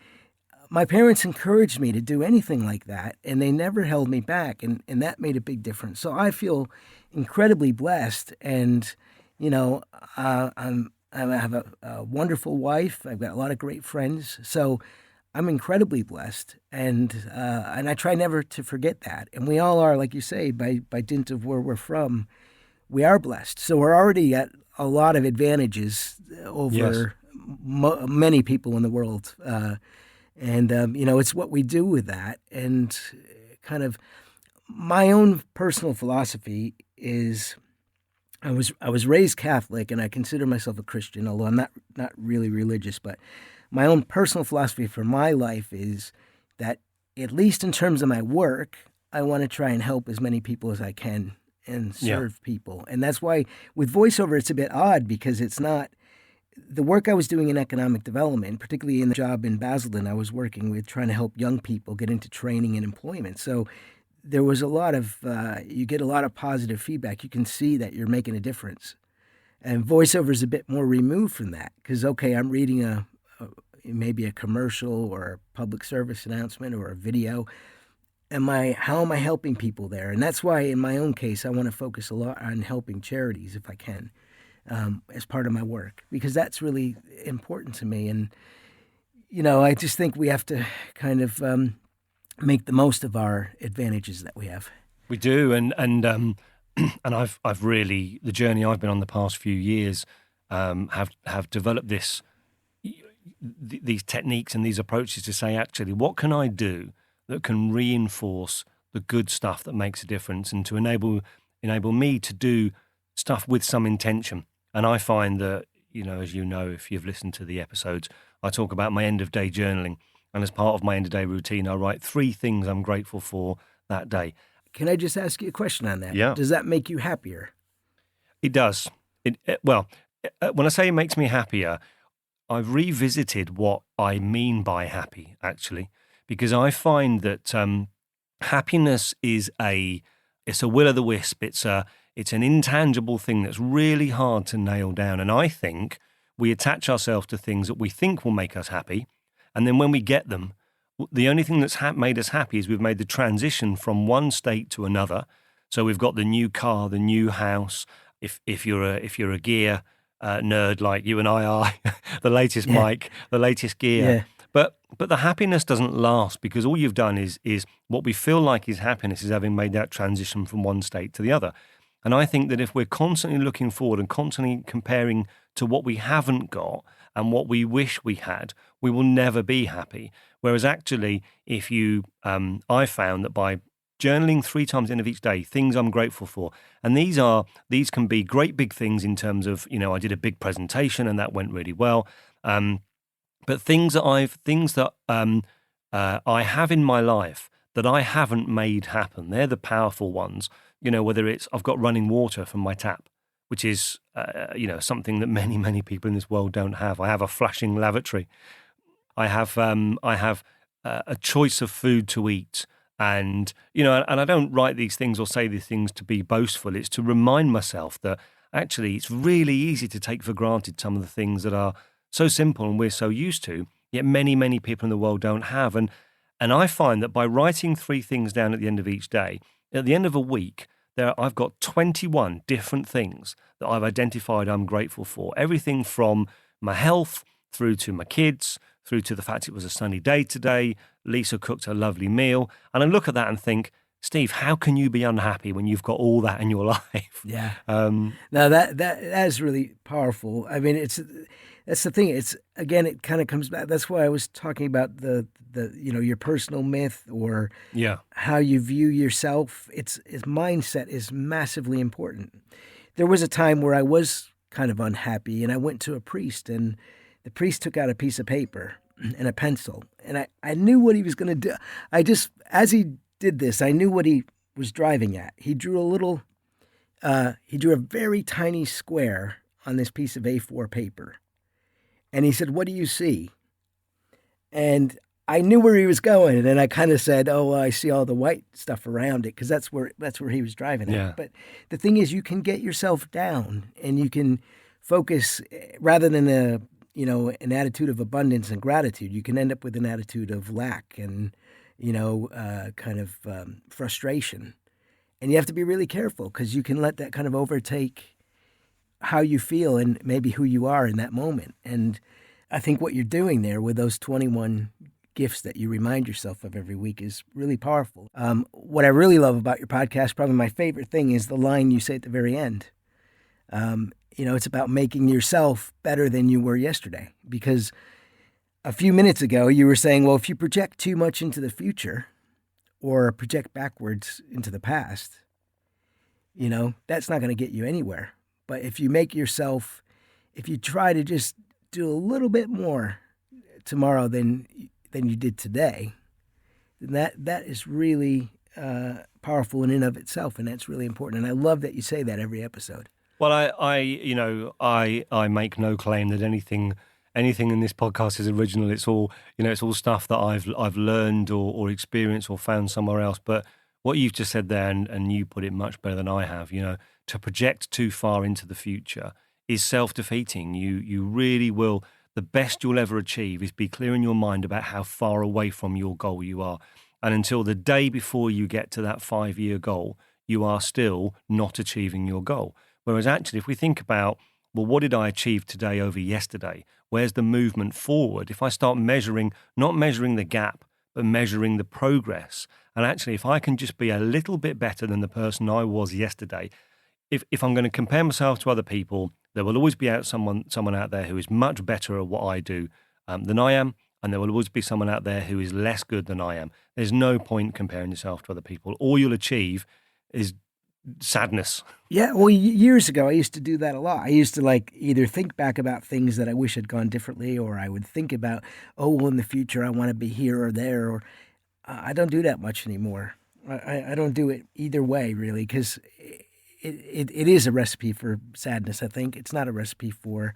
my parents encouraged me to do anything like that, and they never held me back, and that made a big difference. So I feel incredibly blessed, and, I have a wonderful wife. I've got a lot of great friends. So I'm incredibly blessed. And I try never to forget that. And we all are, like you say, by dint of where we're from, we are blessed. So we're already at a lot of advantages over many people in the world. It's what we do with that. And kind of my own personal philosophy is, I was raised Catholic, and I consider myself a Christian, although I'm not really religious. But my own personal philosophy for my life is that, at least in terms of my work, I want to try and help as many people as I can and serve people. And that's why with voiceover, it's a bit odd, because it's not the work I was doing in economic development, particularly in the job in Basildon. I was working with trying to help young people get into training and employment. So there was a lot of, you get a lot of positive feedback. You can see that you're making a difference. And voiceover is a bit more removed from that, because, okay, I'm reading maybe a commercial or a public service announcement or a video. How am I helping people there? And that's why in my own case, I want to focus a lot on helping charities if I can, as part of my work, because that's really important to me. And, I just think we have to kind of make the most of our advantages that we have. We do, and and I've really, the journey I've been on the past few years, have developed these techniques and these approaches to say, actually, what can I do that can reinforce the good stuff that makes a difference, and to enable me to do stuff with some intention. And I find that, as you know, if you've listened to the episodes, I talk about my end of day journaling. And as part of my end of day routine, I write 3 things I'm grateful for that day. Can I just ask you a question on that? Yeah. Does that make you happier? It does. When I say it makes me happier, I've revisited what I mean by happy, actually, because I find that happiness is it's a will-o'-the-wisp. It's an intangible thing that's really hard to nail down. And I think we attach ourselves to things that we think will make us happy. And then when we get them, the only thing that's made us happy is we've made the transition from one state to another. So we've got the new car, the new house. If you're a gear nerd like you and I are, the latest mic, the latest gear. Yeah. But the happiness doesn't last, because all you've done is what we feel like is happiness is having made that transition from one state to the other. And I think that if we're constantly looking forward and constantly comparing to what we haven't got and what we wish we had, we will never be happy. Whereas actually, if I found that by journaling 3 times at the end of each day, things I'm grateful for, and these can be great big things in terms of, I did a big presentation and that went really well. But things that I have in my life that I haven't made happen, they're the powerful ones. Whether it's I've got running water from my tap, which is something that many, many people in this world don't have. I have a flashing lavatory. I have a choice of food to eat, and and I don't write these things or say these things to be boastful. It's to remind myself that actually it's really easy to take for granted some of the things that are so simple and we're so used to, yet many, many people in the world don't have. And I find that by writing 3 things down at the end of each day, at the end of a week, I've got 21 different things that I've identified I'm grateful for. Everything from my health, through to my kids, through to the fact it was a sunny day today. Lisa cooked a lovely meal. And I look at that and think, Steve, how can you be unhappy when you've got all that in your life? Yeah. Now that is really powerful. I mean, that's the thing. It kind of comes back. That's why I was talking about the your personal myth, or how you view yourself. It's mindset is massively important. There was a time where I was kind of unhappy, and I went to a priest, and the priest took out a piece of paper and a pencil, and I knew what he was going to do. As he did this, I knew what he was driving at. He drew a very tiny square on this piece of A4 paper. And he said, "What do you see?" And I knew where he was going, and I kind of said, "Oh, well, I see all the white stuff around it," because that's where he was driving at. Yeah. But the thing is, you can get yourself down, and you can focus rather than an attitude of abundance and gratitude. You can end up with an attitude of lack and frustration, and you have to be really careful, because you can let that kind of overtake how you feel and maybe who you are in that moment. And I think what you're doing there with those 21 gifts that you remind yourself of every week is really powerful. What I really love about your podcast, probably my favorite thing, is the line you say at the very end. It's about making yourself better than you were yesterday. Because a few minutes ago, you were saying, well, if you project too much into the future or project backwards into the past, that's not going to get you anywhere. But if you if you try to just do a little bit more tomorrow than you did today, then that is really powerful in and of itself, and that's really important. And I love that you say that every episode. Well, I make no claim that anything in this podcast is original. It's all stuff that I've learned or experienced or found somewhere else. But what you've just said there, and you put it much better than I have, to project too far into the future is self-defeating. You really will. the best you'll ever achieve is be clear in your mind about how far away from your goal you are. And until the day before you get to that 5-year goal, you are still not achieving your goal. Whereas actually, if we think about, well, what did I achieve today over yesterday? Where's the movement forward? If I start measuring, not measuring the gap, but measuring the progress. And actually, if I can just be a little bit better than the person I was yesterday, if I'm going to compare myself to other people, there will always be someone out there who is much better at what I do than I am, and there will always be someone out there who is less good than I am. There's no point comparing yourself to other people. All you'll achieve is sadness. Yeah, well, years ago, I used to do that a lot. I used to like either think back about things that I wish had gone differently, or I would think about, oh, well, in the future, I want to be here or there. Or I don't do that much anymore. I don't do it either way, really, because it is a recipe for sadness, I think. It's not a recipe for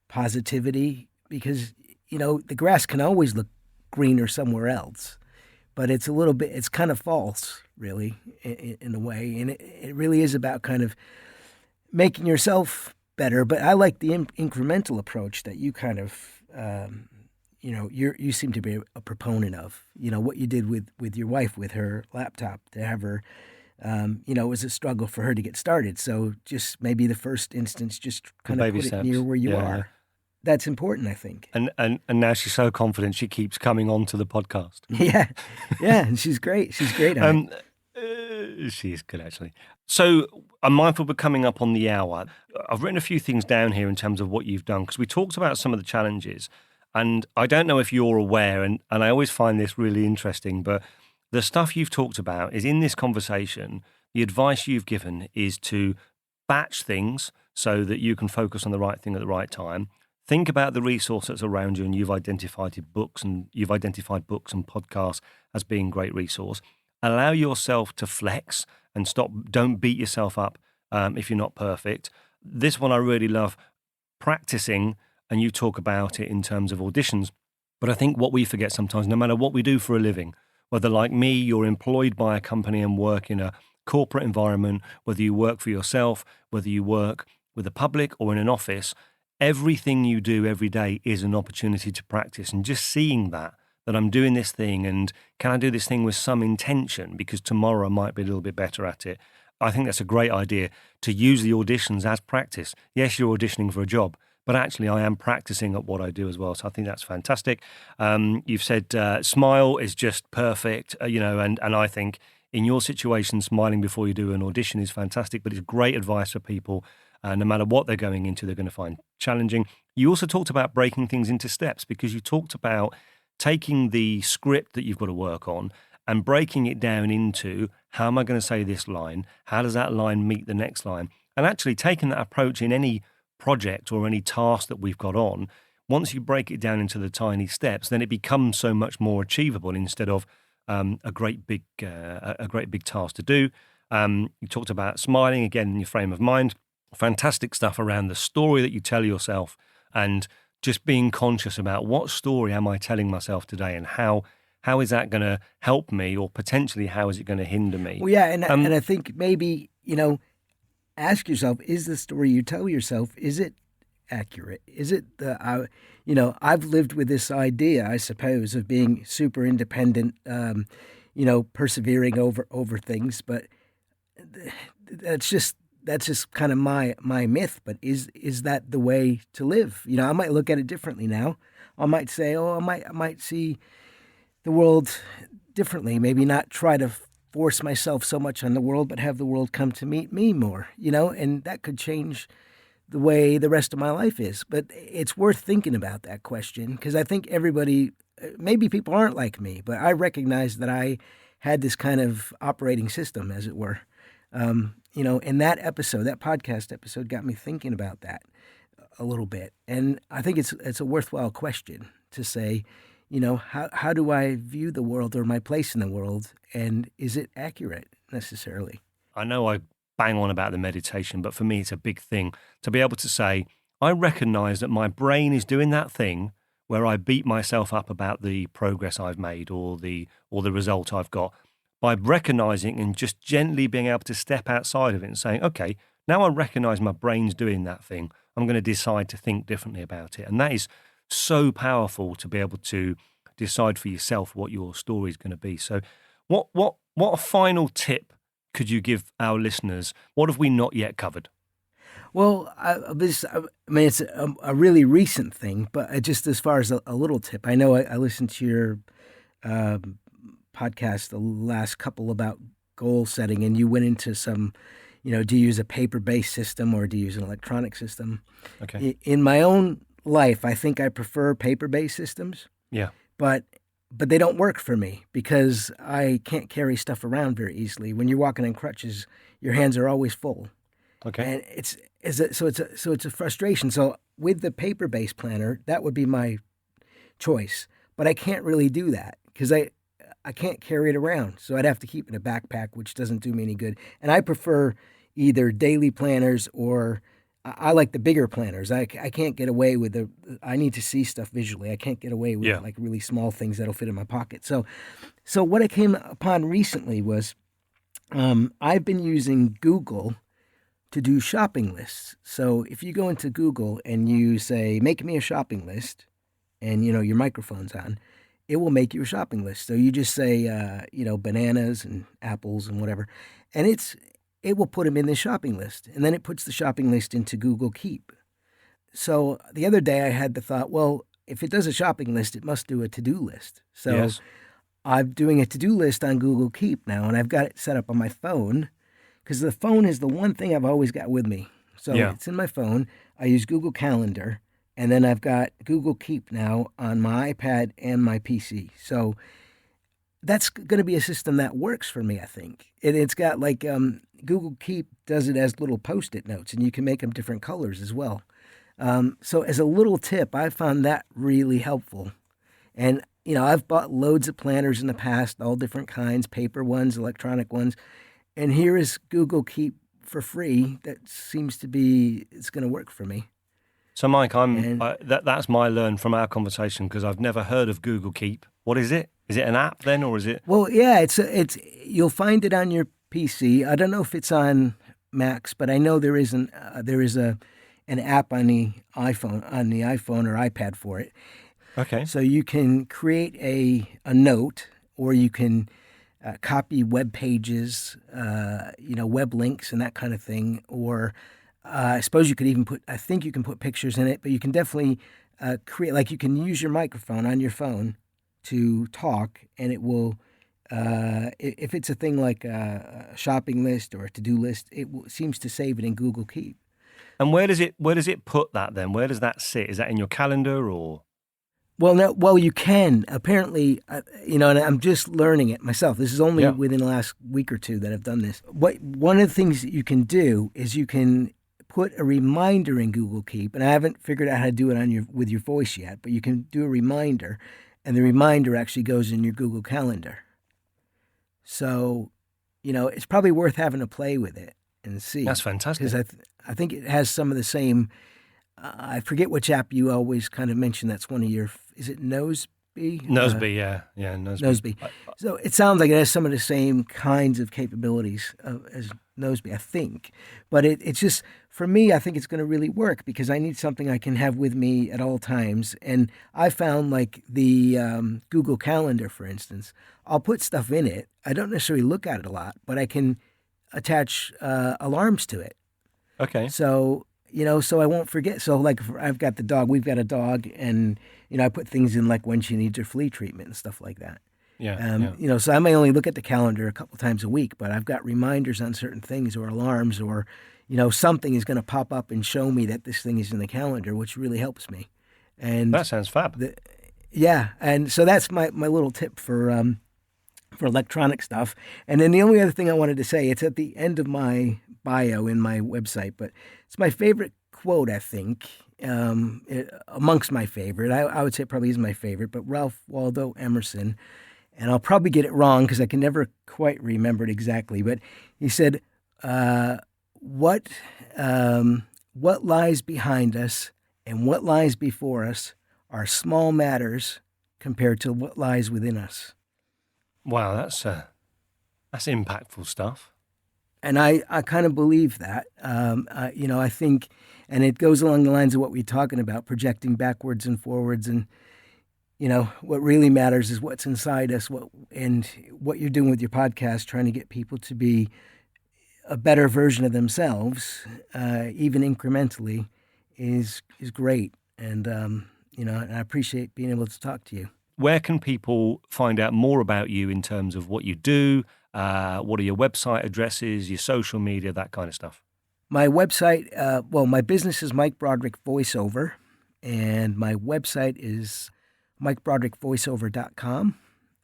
positivity because, the grass can always look greener somewhere else. But it's it's kind of false, really, in a way. And it really is about kind of making yourself better. But I like the incremental approach that you kind of, you seem to be a proponent of. What you did with your wife, with her laptop, to have her, it was a struggle for her to get started. So just maybe the first instance, just kind of put it near where you are. That's important, I think. And now she's so confident she keeps coming on to the podcast. Yeah, and she's great. She's great at it. She is good, actually. So I'm mindful we're coming up on the hour. I've written a few things down here in terms of what you've done, because we talked about some of the challenges. And I don't know if you're aware, and I always find this really interesting, but the stuff you've talked about is in this conversation, the advice you've given is to batch things so that you can focus on the right thing at the right time. Think about the resources around you, and you've identified books and podcasts as being great resource. Allow yourself to flex and don't beat yourself up if you're not perfect. This one I really love, practicing, and you talk about it in terms of auditions. But I think what we forget sometimes, no matter what we do for a living, whether like me, you're employed by a company and work in a corporate environment, whether you work for yourself, whether you work with the public or in an office, everything you do every day is an opportunity to practice. And just seeing that I'm doing this thing, and can I do this thing with some intention because tomorrow I might be a little bit better at it. I think that's a great idea, to use the auditions as practice. Yes, you're auditioning for a job, but actually I am practicing at what I do as well. So I think that's fantastic. You've said smile is just perfect, and I think in your situation, smiling before you do an audition is fantastic, but it's great advice for people. No matter what they're going into, they're going to find challenging. You also talked about breaking things into steps, because you talked about taking the script that you've got to work on and breaking it down into, how am I going to say this line? How does that line meet the next line? And actually taking that approach in any project or any task that we've got on, once you break it down into the tiny steps, then it becomes so much more achievable instead of a great big task to do. You talked about smiling again in your frame of mind. Fantastic stuff around the story that you tell yourself, and just being conscious about what story am I telling myself today, and how is that going to help me, or potentially how is it going to hinder me? Well, yeah, and I think maybe, ask yourself, is the story you tell yourself, is it accurate? Is it I've lived with this idea, I suppose, of being super independent, persevering over things, but that's just kind of my myth. But is that the way to live? I might look at it differently now. I might say, I might see the world differently. Maybe not try to force myself so much on the world, but have the world come to meet me more, and that could change the way the rest of my life is. But it's worth thinking about that question, because I think everybody, maybe people aren't like me, but I recognize that I had this kind of operating system, as it were. And that podcast episode got me thinking about that a little bit. And I think it's a worthwhile question to say, how do I view the world, or my place in the world, and is it accurate necessarily? I know I bang on about the meditation, but for me it's a big thing to be able to say, I recognize that my brain is doing that thing where I beat myself up about the progress I've made or the result I've got. By recognizing and just gently being able to step outside of it and saying, okay, now I recognize my brain's doing that thing, I'm going to decide to think differently about it. And that is so powerful to be able to decide for yourself what your story is going to be. So what a final tip could you give our listeners? What have we not yet covered? Well, I mean, it's a really recent thing, but just as far as a little tip, I know I listened to your podcast, the last couple about goal setting, and you went into some, do you use a paper-based system or do you use an electronic system? Okay. In my own life, I think I prefer paper-based systems, Yeah. but they don't work for me because I can't carry stuff around very easily. When you're walking on crutches, your hands are always full. Okay. And it's a frustration. So with the paper-based planner, that would be my choice. But I can't really do that because I can't carry it around. So I'd have to keep it in a backpack, which doesn't do me any good. And I prefer either daily planners or I like the bigger planners. I can't get away with I need to see stuff visually. I can't get away with like really small things that'll fit in my pocket. So what I came upon recently was I've been using Google to do shopping lists. So if you go into Google and you say, make me a shopping list, and your microphone's on, it will make you a shopping list. So you just say, bananas and apples and whatever, and it will put them in the shopping list. And then it puts the shopping list into Google Keep. So the other day I had the thought, well, if it does a shopping list, it must do a to-do list. So Yes. I'm doing a to-do list on Google Keep now, and I've got it set up on my phone because the phone is the one thing I've always got with me. So It's in my phone. I use Google Calendar, and then I've got Google Keep now on my iPad and my PC. So that's going to be a system that works for me, I think. It's got like Google Keep does it as little Post-it notes, and you can make them different colors as well. So as a little tip, I found that really helpful. And, I've bought loads of planners in the past, all different kinds, paper ones, electronic ones. And here is Google Keep for free. That seems to be, it's going to work for me. So, Mike, that's my learn from our conversation because I've never heard of Google Keep. What is it? Is it an app then, or is it? Well, yeah, it's you'll find it on your PC. I don't know if it's on Macs, but I know there is an app on the iPhone or iPad for it. Okay. So you can create a note, or you can copy web pages, web links and that kind of thing. Or I suppose you could even I think you can put pictures in it, but you can definitely create, like you can use your microphone on your phone to talk, and it will, if it's a thing like a shopping list or a to-do list, seems to save it in Google Keep. And where does it put that then? Where does that sit? Is that in your calendar or? Well, you can. Apparently, and I'm just learning it myself. This is only within the last week or two that I've done this. One of the things that you can do is you can put a reminder in Google Keep, and I haven't figured out how to do it with your voice yet, but you can do a reminder, and the reminder actually goes in your Google Calendar. So, it's probably worth having to play with it and see. That's fantastic. Because I think it has some of the same. I forget which app you always kind of mention. That's one of your. Is it Noseby? Noseby, yeah, Noseby. So it sounds like it has some of the same kinds of capabilities as Noseby, I think. But it's just, for me, I think it's going to really work because I need something I can have with me at all times. And I found like the Google Calendar, for instance, I'll put stuff in it. I don't necessarily look at it a lot, but I can attach alarms to it. Okay. So I won't forget. So like I've got the dog, we've got a dog, and, I put things in like when she needs her flea treatment and stuff like that. Yeah. So I may only look at the calendar a couple times a week, but I've got reminders on certain things or alarms or, something is going to pop up and show me that this thing is in the calendar, which really helps me. And that sounds fab. And so that's my little tip for electronic stuff. And then the only other thing I wanted to say, it's at the end of my bio in my website, but it's my favorite quote, I think, amongst my favorite. I would say it probably is my favorite, but Ralph Waldo Emerson, and I'll probably get it wrong because I can never quite remember it exactly, but he said, what lies behind us and what lies before us are small matters compared to what lies within us. Wow, that's impactful stuff. And I kind of believe that. I think, and it goes along the lines of what we're talking about, projecting backwards and forwards. And, what really matters is what's inside us, and what you're doing with your podcast, trying to get people to be a better version of themselves, even incrementally, is great. And, and I appreciate being able to talk to you. Where can people find out more about you in terms of what you do? What are your website addresses, your social media, that kind of stuff? My website, my business is Mike Broderick Voiceover, and my website is MikeBroderickVoiceover.com.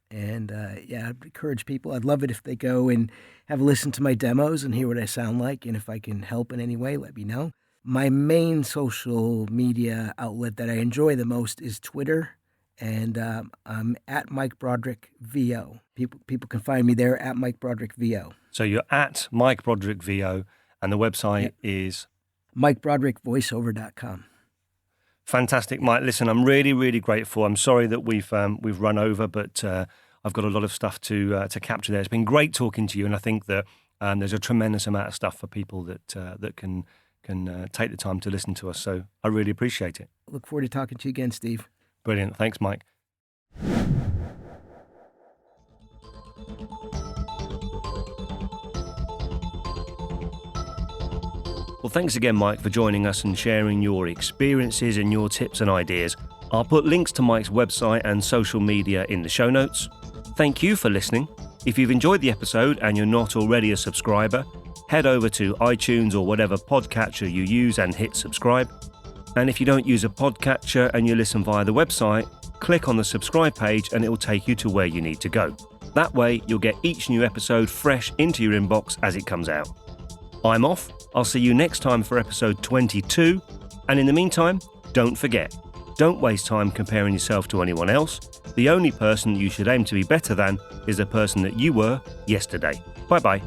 And I'd encourage people. I'd love it if they go and have a listen to my demos and hear what I sound like. And if I can help in any way, let me know. My main social media outlet that I enjoy the most is Twitter. And I'm at Mike Broderick VO. People can find me there at Mike Broderick VO. So you're at Mike Broderick VO, and the website is MikeBroderickVoiceover.com. Fantastic, Mike. Listen, I'm really, really grateful. I'm sorry that we've run over, but I've got a lot of stuff to capture there. It's been great talking to you, and I think that there's a tremendous amount of stuff for people that can take the time to listen to us. So I really appreciate it. Look forward to talking to you again, Steve. Brilliant. Thanks, Mike. Well, thanks again, Mike, for joining us and sharing your experiences and your tips and ideas. I'll put links to Mike's website and social media in the show notes. Thank you for listening. If you've enjoyed the episode and you're not already a subscriber, head over to iTunes or whatever podcatcher you use and hit subscribe. And if you don't use a podcatcher and you listen via the website, click on the subscribe page and it will take you to where you need to go. That way, you'll get each new episode fresh into your inbox as it comes out. I'm off. I'll see you next time for episode 22. And in the meantime, don't forget, don't waste time comparing yourself to anyone else. The only person you should aim to be better than is the person that you were yesterday. Bye-bye.